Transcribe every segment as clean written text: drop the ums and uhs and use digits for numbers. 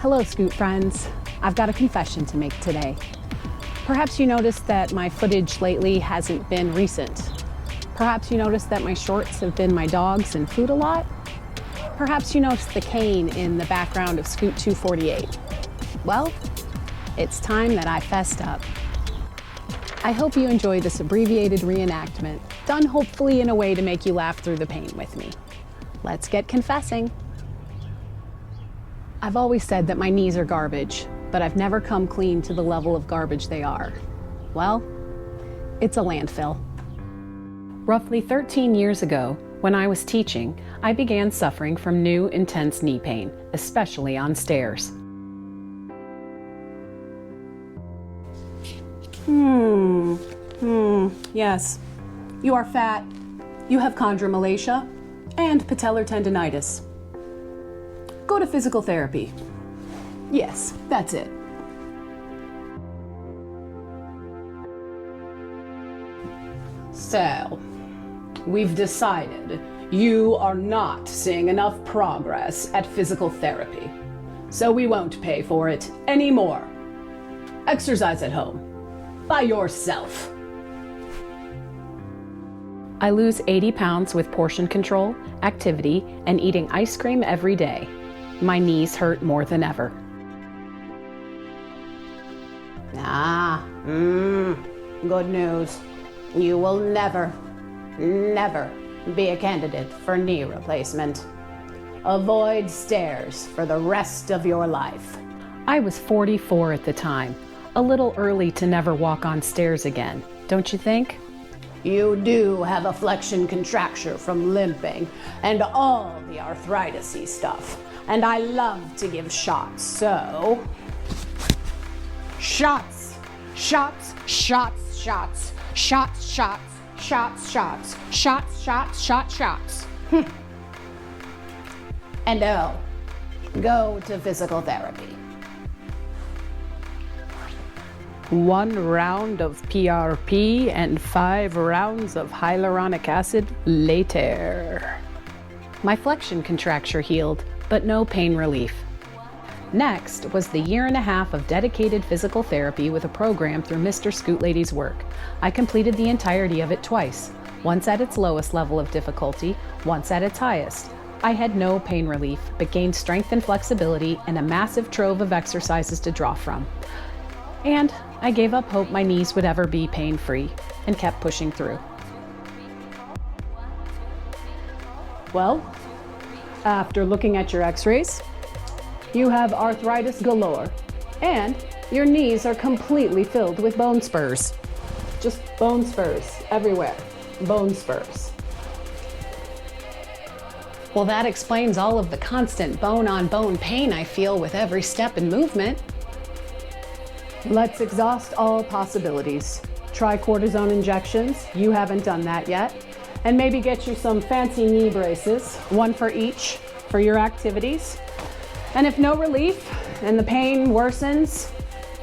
Hello, Scoot friends. I've got a confession to make today. Perhaps you noticed that my footage lately hasn't been recent. Perhaps you noticed that my shorts have been my dogs and food a lot. Perhaps you noticed the cane in the background of Scoot 248. Well, it's time that I fessed up. I hope you enjoy this abbreviated reenactment, done hopefully in a way to make you laugh through the pain with me. Let's get confessing. I've always said that my knees are garbage, but I've never come clean to the level of garbage they are. Well, it's a landfill. Roughly 13 years ago, when I was teaching, I began suffering from new intense knee pain, especially on stairs. Yes. You are fat, you have chondromalacia, and patellar tendinitis. Go to physical therapy. Yes, that's it. So, we've decided you are not seeing enough progress at physical therapy, so we won't pay for it anymore. Exercise at home, by yourself. I lose 80 pounds with portion control, activity, and eating ice cream every day. My knees hurt more than ever. Good news. You will never be a candidate for knee replacement. Avoid stairs for the rest of your life. I was 44 at the time. A little early to never walk on stairs again, don't you think? You do have a flexion contracture from limping and all the arthritis-y stuff. And I love to give shots, so... Shots, shots, shots, shots, shots, shots, shots, shots, shots, shots, shots, shots. And go to physical therapy. 1 round of PRP and 5 rounds of hyaluronic acid later. My flexion contracture healed, but no pain relief. Next was the 1.5 years of dedicated physical therapy with a program through Mr. Scootlady's work. I completed the entirety of it twice, once at its lowest level of difficulty, once at its highest. I had no pain relief, but gained strength and flexibility and a massive trove of exercises to draw from. And I gave up hope my knees would ever be pain-free and kept pushing through. Well, after looking at your x-rays, you have arthritis galore, and your knees are completely filled with bone spurs. Just bone spurs everywhere, bone spurs. Well, that explains all of the constant bone-on-bone pain I feel with every step and movement. Let's exhaust all possibilities. Try cortisone injections, you haven't done that yet, and maybe get you some fancy knee braces, 1 for each, for your activities. And if no relief and the pain worsens,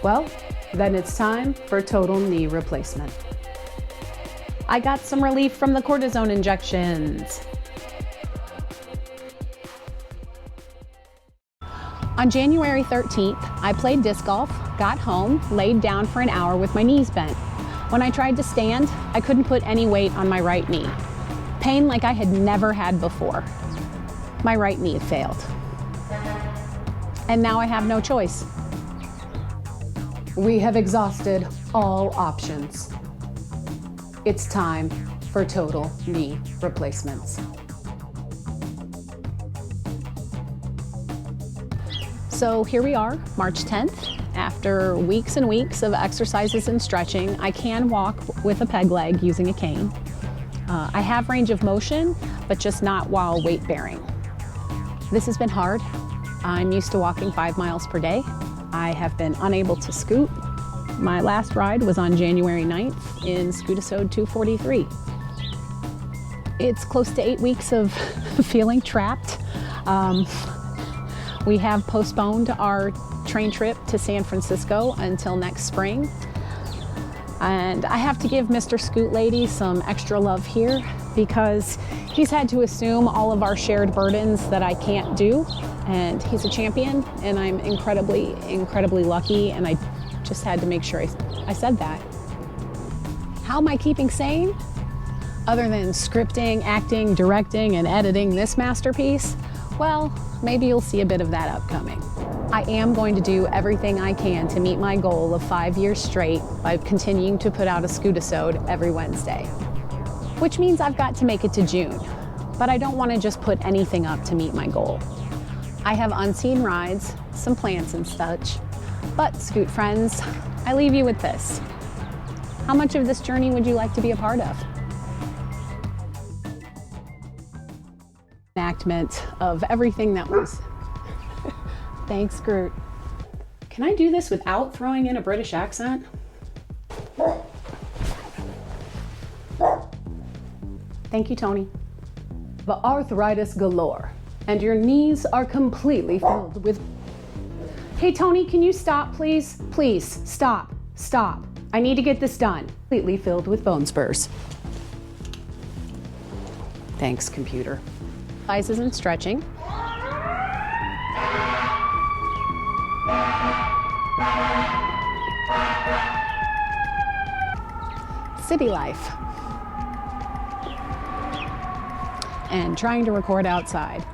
well, then it's time for total knee replacement. I got some relief from the cortisone injections. On January 13th, I played disc golf, got home, laid down for an hour with my knees bent. When I tried to stand, I couldn't put any weight on my right knee. Pain like I had never had before. My right knee had failed. And now I have no choice. We have exhausted all options. It's time for total knee replacements. So here we are, March 10th. After weeks and weeks of exercises and stretching, I can walk with a peg leg using a cane. I have range of motion, but just not while weight bearing. This has been hard. I'm used to walking 5 miles per day. I have been unable to scoot. My last ride was on January 9th in Scootisode 243. It's close to 8 weeks of feeling trapped. We have postponed our train trip to San Francisco until next spring. And I have to give Mr. Scootlady some extra love here. because he's had to assume all of our shared burdens that I can't do. And he's a champion, and I'm incredibly, incredibly lucky, and I just had to make sure I said that. How am I keeping sane? Other than scripting, acting, directing, and editing this masterpiece, well, maybe you'll see a bit of that upcoming. I am going to do everything I can to meet my goal of 5 years straight by continuing to put out a scootisode every Wednesday, which means I've got to make it to June. But I don't want to just put anything up to meet my goal. I have unseen rides, some plans and such, but Scoot friends, I leave you with this. How much of this journey would you like to be a part of? Enactment of everything that was. Thanks, Groot. Can I do this without throwing in a British accent? Thank you, Tony. The arthritis galore, and your knees are completely filled with... Hey, Tony, can you stop, please? Please, stop, stop. I need to get this done. Completely filled with bone spurs. Thanks, computer. Exercises and stretching. City life. And trying to record outside.